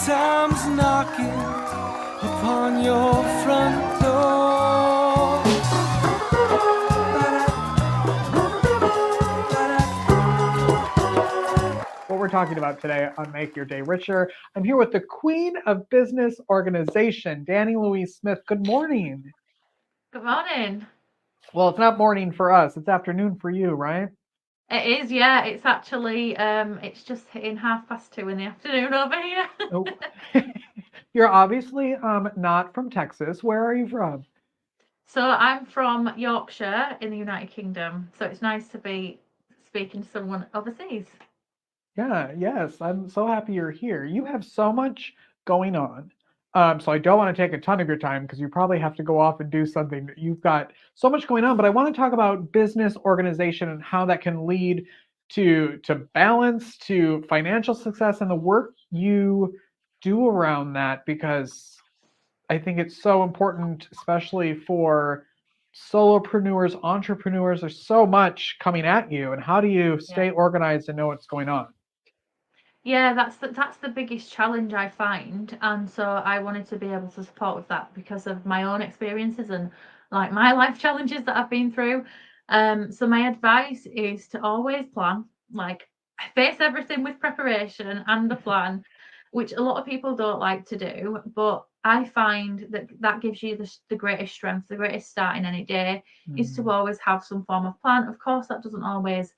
time's knocking upon your front door. What we're talking about today on Make Your Day Richer. I'm here with the Queen of Business Organization, Dani Louise Smith. Good morning. Good morning. Well, it's not morning for us. It's afternoon for you, right? It is, yeah. It's actually, it's just hitting 2:30 in the afternoon over here. Oh. You're obviously not from Texas. Where are you from? So I'm from Yorkshire in the United Kingdom. So it's nice to be speaking to someone overseas. Yeah, yes. I'm so happy you're here. You have so much going on. So I don't want to take a ton of your time because you probably have to go off and do something. You've got so much going on, but I want to talk about business organization and how that can lead to balance, to financial success, and the work you do around that, because I think it's so important, especially for solopreneurs, entrepreneurs. There's so much coming at you, and how do you Yeah. stay organized and know what's going on? Yeah, that's the biggest challenge I find, and so I wanted to be able to support with that because of my own experiences and like my life challenges that I've been through. So my advice is to always plan, like face everything with preparation and a plan, which a lot of people don't like to do, but I find that that gives you the greatest strength, the greatest start in any day is to Mm, always have some form of plan. Of course, that doesn't always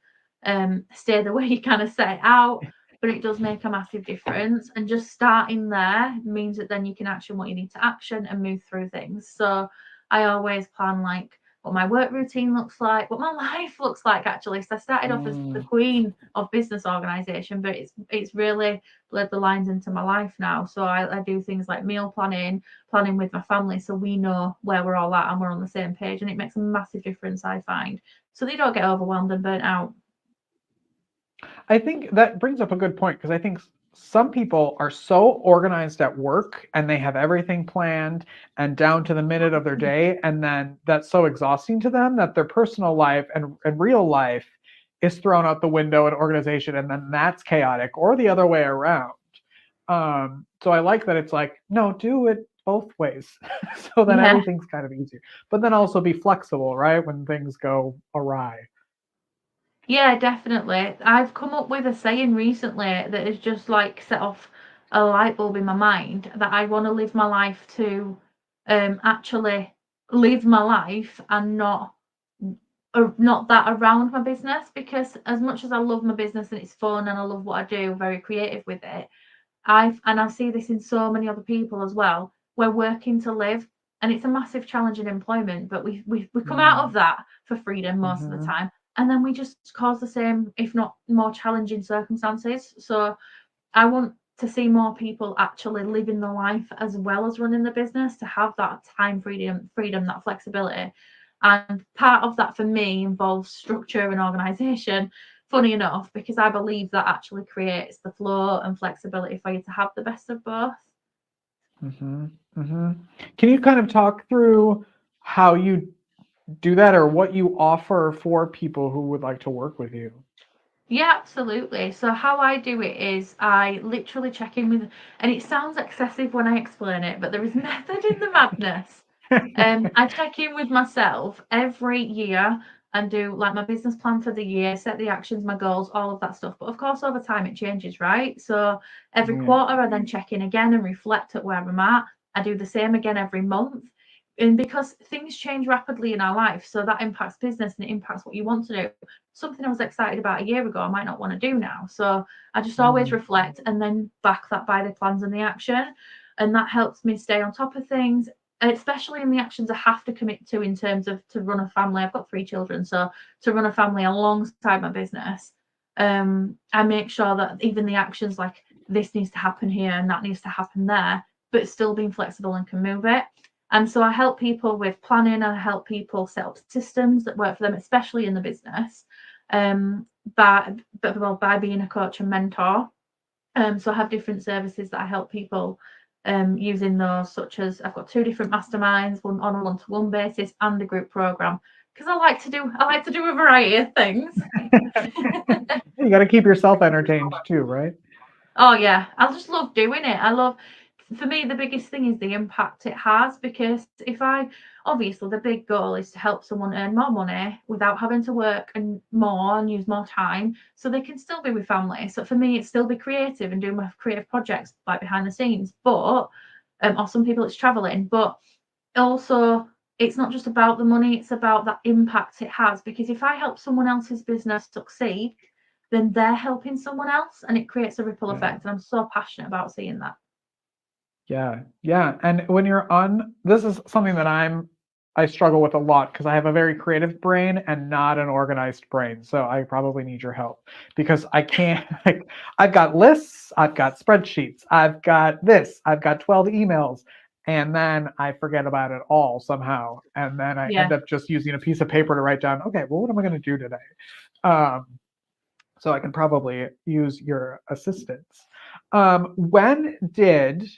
stay the way you kind of set it out, but it does make a massive difference. And just starting there means that then you can action what you need to action and move through things. So I always plan like what my work routine looks like, what my life looks like actually. So I started off as the mm, queen of business organization, but it's really blurred the lines into my life now. So I do things like meal planning, planning with my family so we know where we're all at and we're on the same page. And it makes a massive difference, I find. So they don't get overwhelmed and burnt out. I think that brings up a good point because I think some people are so organized at work and they have everything planned and down to the minute of their day. And then that's so exhausting to them that their personal life and real life is thrown out the window in organization. And then that's chaotic, or the other way around. So I like that it's like, no, do it both ways. So then Yeah. everything's kind of easier. But then also be flexible, right? When things go awry. Yeah, definitely. I've come up with a saying recently that has just like set off a light bulb in my mind that I want to live my life to actually live my life and not that around my business, because as much as I love my business and it's fun and I love what I do, very creative with it, I see this in so many other people as well. We're working to live, and it's a massive challenge in employment, but we come out of Mm, that for freedom most of the mhm. time, and then we just cause the same, if not more challenging circumstances. So I want to see more people actually living the life as well as running the business, to have that time freedom, that flexibility. And part of that for me involves structure and organization, funny enough, because I believe that actually creates the flow and flexibility for you to have the best of both. Hmm. Hmm. Can you kind of talk through how you do that or what you offer for people who would like to work with you? Yeah, absolutely. So how I do it is I literally check in with, and it sounds excessive when I explain it, but there is method in the madness. I check in with myself every year and do like my business plan for the year, set the actions, my goals, all of that stuff. But of course, over time it changes, right? So every Yeah. quarter, I then check in again and reflect at where I'm at. I do the same again every month. And because things change rapidly in our life, so that impacts business and it impacts what you want to do. Something I was excited about a year ago, I might not want to do now. So I just always Mm, reflect and then back that by the plans and the action. And that helps me stay on top of things, especially in the actions I have to commit to in terms of to run a family. I've got 3 children, so to run a family alongside my business, I make sure that even the actions like this needs to happen here and that needs to happen there, but still being flexible and can move it. And so I help people with planning. I help people set up systems that work for them, especially in the business, um, by being a coach and mentor. So I have different services that I help people using those, such as I've got 2 different masterminds, one on a one-to-one basis and a group program, because I like to do a variety of things. you got to keep yourself entertained too, right? Oh yeah, I just love doing it. For me, the biggest thing is the impact it has, because obviously the big goal is to help someone earn more money without having to work and more and use more time so they can still be with family. So for me, it's still be creative and do my creative projects like behind the scenes, but or some people it's traveling, but also it's not just about the money, it's about that impact it has, because if I help someone else's business succeed, then they're helping someone else and it creates a ripple Yeah. effect, and I'm so passionate about seeing that. Yeah. And when you're on, this is something that I struggle with a lot because I have a very creative brain and not an organized brain. So I probably need your help because I can't, like, I've got lists, I've got spreadsheets, I've got this, I've got 12 emails, and then I forget about it all somehow. And then I Yeah. end up just using a piece of paper to write down, okay, well, what am I going to do today? Um, so I can probably use your assistance. When did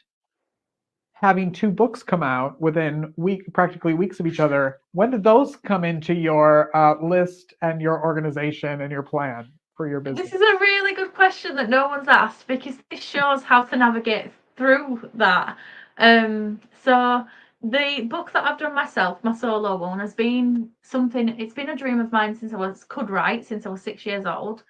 having two books come out within practically weeks of each other, when did those come into your list and your organization and your plan for your business? This is a really good question that no one's asked, because this shows how to navigate through that. So the book that I've done myself, my solo one, has been something. It's been a dream of mine since I could write, since I was 6 years old.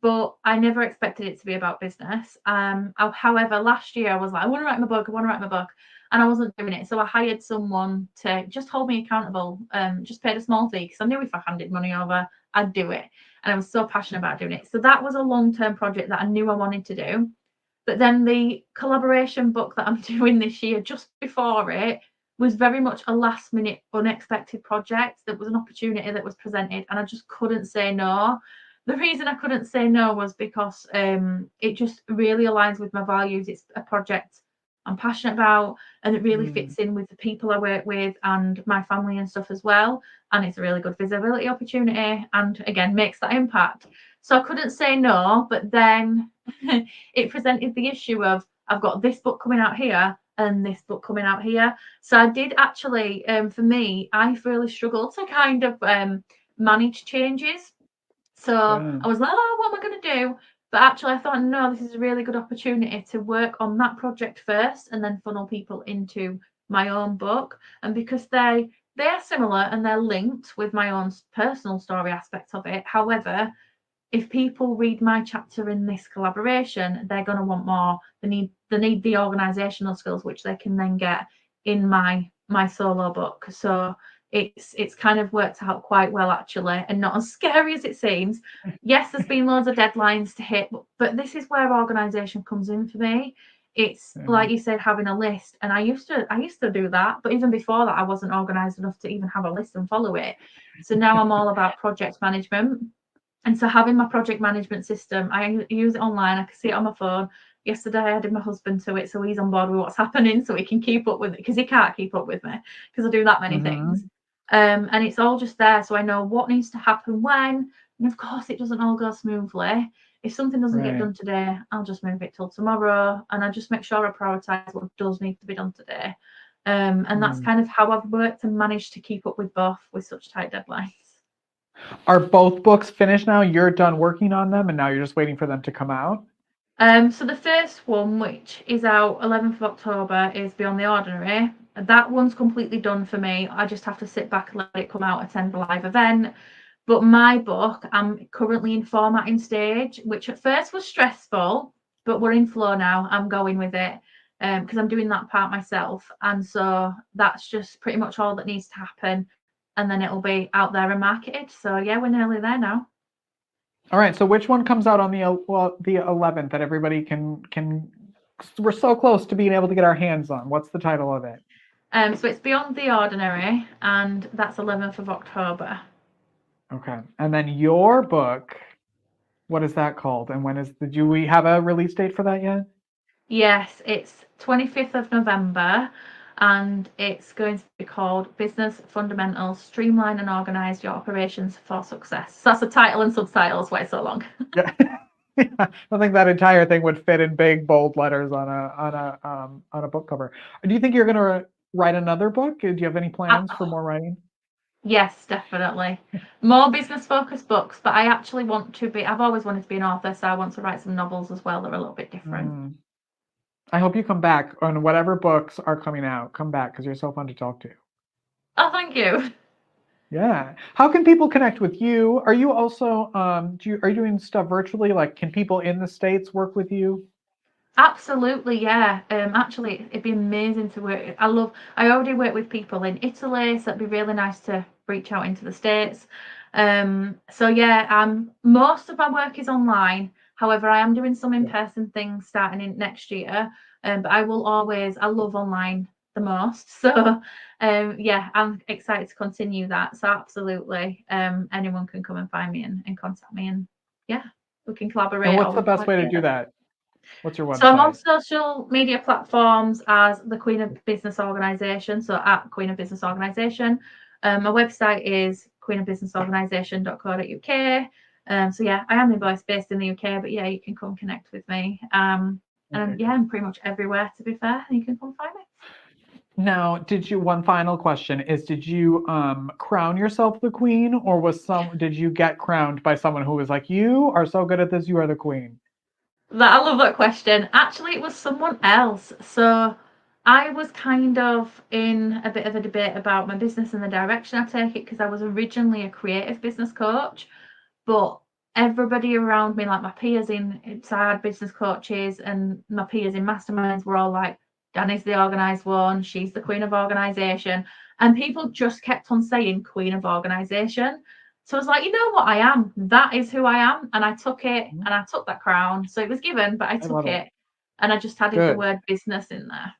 But I never expected it to be about business. However, last year I was like, I want to write my book. I want to write my book, and I wasn't doing it. So I hired someone to just hold me accountable. Just paid a small fee because I knew if I handed money over, I'd do it, and I was so passionate about doing it. So that was a long-term project that I knew I wanted to do. But then the collaboration book that I'm doing this year, just before it, was very much a last-minute, unexpected project. That was an opportunity that was presented, and I just couldn't say no. The reason I couldn't say no was because it just really aligns with my values. It's a project I'm passionate about, and it really fits in with the people I work with and my family and stuff as well. And it's a really good visibility opportunity, and again, makes that impact. So I couldn't say no, but then it presented the issue of I've got this book coming out here and this book coming out here. So I did actually, for me, I really struggled to kind of manage changes. So Yeah. I was like, oh, what am I going to do? But actually, I thought, no, this is a really good opportunity to work on that project first and then funnel people into my own book. And because they are similar and they're linked with my own personal story aspects of it. However, if people read my chapter in this collaboration, they're going to want more. They need the organizational skills, which they can then get in my solo book. So it's kind of worked out quite well, actually, and not as scary as it seems. Yes, there's been loads of deadlines to hit, but this is where organization comes in for me. It's like you said, having a list, and I used to do that, but even before that, I wasn't organized enough to even have a list and follow it. So now I'm all about project management. And so having my project management system, I use it online. I can see it on my phone. Yesterday, I added my husband to it, so he's on board with what's happening, so he can keep up with it, because he can't keep up with me because I do that many things. And it's all just there, so I know what needs to happen when. And of course, it doesn't all go smoothly. If something doesn't get done today, I'll just move it till tomorrow, and I just make sure I prioritize what does need to be done today. And that's kind of how I've worked and managed to keep up with both with such tight deadlines. Are both books finished now? You're done working on them and now you're just waiting for them to come out? So the first one, which is out 11th of October, is Beyond the Ordinary. That one's completely done for me. I just have to sit back and let it come out, attend a live event. But my book, I'm currently in formatting stage, which at first was stressful, but we're in flow now. I'm going with it because I'm doing that part myself. And so that's just pretty much all that needs to happen. And then it'll be out there and marketed. So yeah, we're nearly there now. All right. So which one comes out on the 11th that everybody can? We're so close to being able to get our hands on. What's the title of it? So it's Beyond the Ordinary, and that's 11th of October. Okay. And then your book, what is that called? And do we have a release date for that yet? Yes, it's 25th of November, and it's going to be called Business Fundamentals: Streamline and Organize Your Operations for Success. So that's the title and subtitles. Why it's so long? Yeah. I think that entire thing would fit in big bold letters on a book cover. Do you think you're going to write another book? Do you have any plans for more writing? Yes, definitely. More business focused books, but I actually want to be, I've always wanted to be an author, so I want to write some novels as well that are a little bit different. Mm. I hope you come back on whatever books are coming out. Come back because you're so fun to talk to. Oh, thank you. Yeah. How can people connect with you? Are you also are you doing stuff virtually? Like, can people in the States work with you? Absolutely, yeah. Actually, it'd be amazing to work. I already work with people in Italy, so it'd be really nice to reach out into the States. So yeah, most of my work is online. However, I am doing some in-person things starting in next year. But I love online the most. So yeah, I'm excited to continue that. So absolutely, anyone can come and find me and contact me, and yeah, we can collaborate. And what's or the we can best way work to do together. that? What's your So I'm on website? social media platforms as the Queen of Business Organisation, so at Queen of Business Organisation. My website is queenofbusinessorganisation.co.uk. So yeah, I am based in the UK, but yeah, you can come connect with me. And yeah, I'm pretty much everywhere, to be fair, and you can come find me. Now, one final question is, did you crown yourself the queen, or did you get crowned by someone who was like, you are so good at this, you are the queen? I love that question. Actually, it was someone else. So I was kind of in a bit of a debate about my business and the direction I take it, because I was originally a creative business coach, but everybody around me, like my peers inside business coaches and my peers in masterminds, were all like, Dani's the organized one, she's the queen of organization. And people just kept on saying queen of organization. So I was like, you know what, I am. That is who I am. And I took it, and I took that crown. So it was given, but I took it. And I just added the Good. word business in there.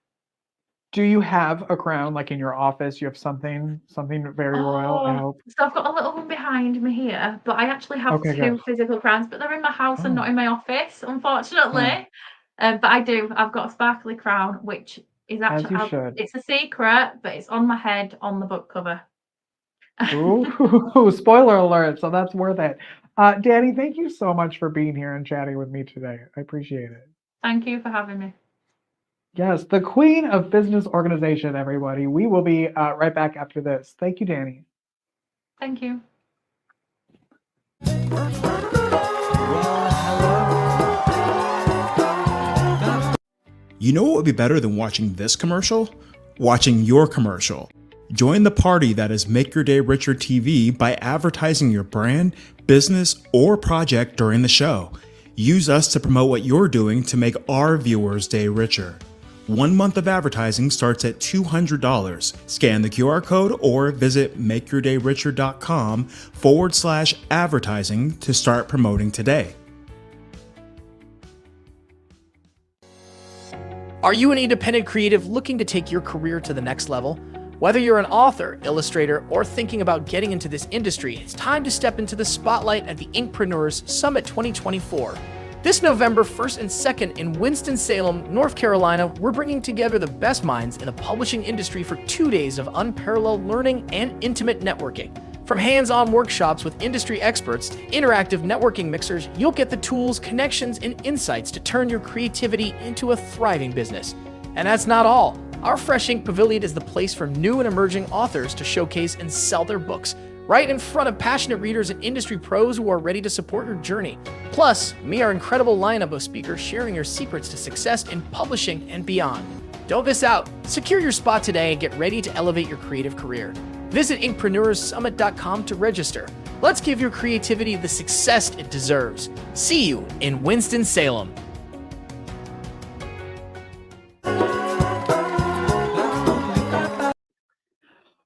Do you have a crown, like in your office? You have something very royal, I hope. So I've got a little one behind me here, but I actually have Okay, two good. physical crowns, but they're in my house and not Oh, in my office, unfortunately. But I do. I've got a sparkly crown, which is as you actually, should. it's a secret, but it's on my head on the book cover. Ooh, spoiler alert. So that's worth it. Dani, thank you so much for being here and chatting with me today. I appreciate it. Thank you for having me. Yes, the queen of business organization, everybody. We will be right back after this. Thank you, Dani. Thank you. You know what would be better than watching this commercial? Watching your commercial. Join the party that is Make Your Day Richer TV by advertising your brand, business, or project during the show. Use us to promote what you're doing to make our viewers' day richer. 1 month of advertising starts at $200. Scan the QR code or visit makeyourdayricher.com/advertising to start promoting today. Are you an independent creative looking to take your career to the next level? Whether you're an author, illustrator, or thinking about getting into this industry, it's time to step into the spotlight at the Inkpreneurs Summit 2024. This November 1st and 2nd in Winston-Salem, North Carolina, we're bringing together the best minds in the publishing industry for 2 days of unparalleled learning and intimate networking. From hands-on workshops with industry experts to interactive networking mixers, you'll get the tools, connections, and insights to turn your creativity into a thriving business. And that's not all. Our Fresh Ink Pavilion is the place for new and emerging authors to showcase and sell their books, right in front of passionate readers and industry pros who are ready to support your journey. Plus, meet our incredible lineup of speakers sharing your secrets to success in publishing and beyond. Don't miss out. Secure your spot today and get ready to elevate your creative career. Visit inkpreneursummit.com to register. Let's give your creativity the success it deserves. See you in Winston-Salem.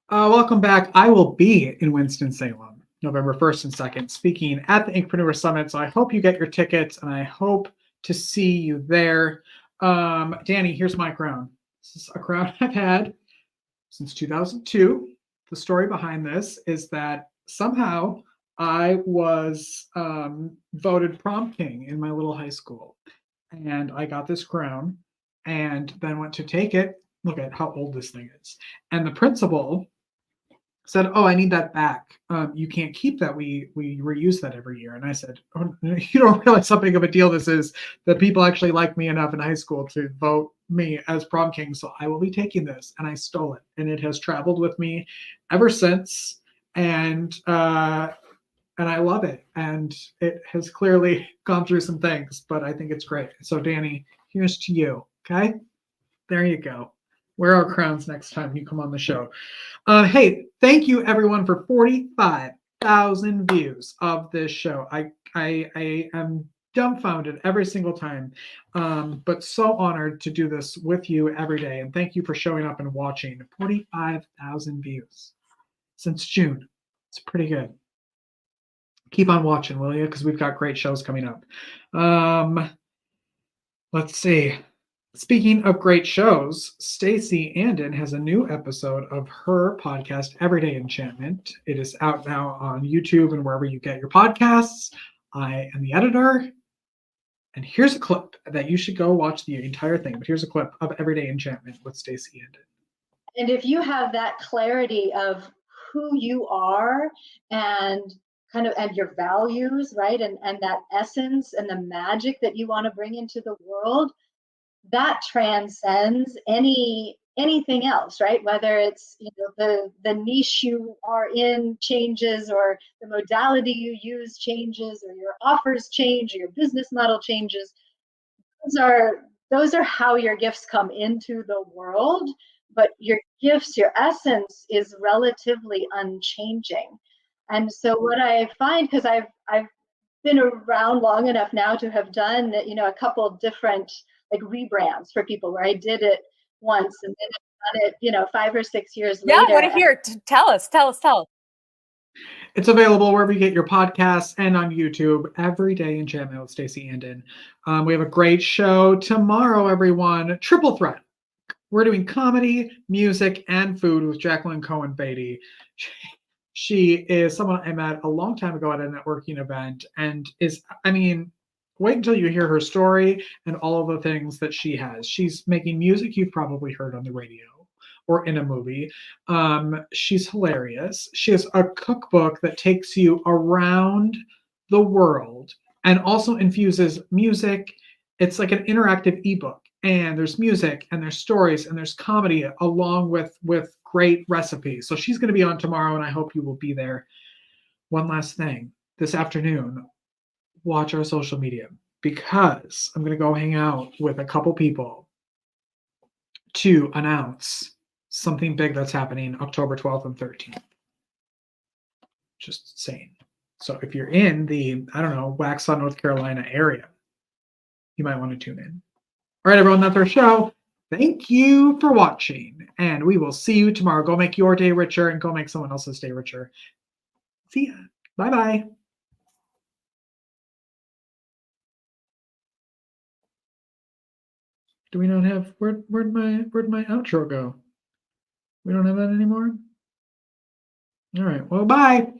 Welcome back. I will be in Winston-Salem, November 1st and 2nd, speaking at the Inkpreneur Summit. So I hope you get your tickets, and I hope to see you there. Dani, here's my crown. This is a crown I've had since 2002. The story behind this is that somehow I was voted prom king in my little high school. And I got this crown and then went to take it. Look at how old this thing is. And the principal said, "Oh, I need that back. You can't keep that. We reuse that every year." And I said, "Oh, you don't realize how big of a deal this is, that people actually like me enough in high school to vote me as prom king. So I will be taking this." And I stole it. And it has traveled with me ever since. and I love it. And it has clearly gone through some things, but I think it's great. So Dani, here's to you. Okay, there you go. Wear our crowns next time you come on the show. Hey, thank you everyone for 45,000 views of this show. I am dumbfounded every single time, but so honored to do this with you every day. And thank you for showing up and watching. 45,000 views since June. It's pretty good. Keep on watching, will you? Because we've got great shows coming up. Let's see. Speaking of great shows, Stacey Andon has a new episode of her podcast, Everyday Enchantment. It is out now on YouTube and wherever you get your podcasts. I am the editor. And here's a clip that you should go watch the entire thing. But here's a clip of Everyday Enchantment with Stacey Andon. And if you have that clarity of who you are and your values, right? And that essence and the magic that you want to bring into the world, that transcends anything else, right? Whether it's the niche you are in changes, or the modality you use changes, or your offers change, or your business model changes. Those are how your gifts come into the world, but your gifts, your essence is relatively unchanging. And so what I find, because I've been around long enough now to have done a couple of different like rebrands for people, where I did it once and then I've done it 5 or 6 years later. Yeah, I want to hear. Tell us. It's available wherever you get your podcasts and on YouTube. Everyday Enchantment with Stacey Andon. We have a great show tomorrow, everyone. Triple threat. We're doing comedy, music, and food with Jacqueline Cohen Beatty. She is someone I met a long time ago at a networking event, and wait until you hear her story and all of the things that she has. She's making music you've probably heard on the radio or in a movie. She's hilarious. She has a cookbook that takes you around the world and also infuses music. It's like an interactive ebook, and there's music and there's stories and there's comedy along with great recipes. So she's going to be on tomorrow, and I hope you will be there. One last thing. This afternoon, watch our social media, because I'm going to go hang out with a couple people to announce something big that's happening October 12th and 13th. Just saying. So if you're in the, Waxhaw, North Carolina area, you might want to tune in. All right, everyone, that's our show. Thank you for watching, and we will see you tomorrow. Go make your day richer and go make someone else's day richer. See ya. Bye-bye. Do we not have, where'd my outro go? We don't have that anymore? All right, well, bye.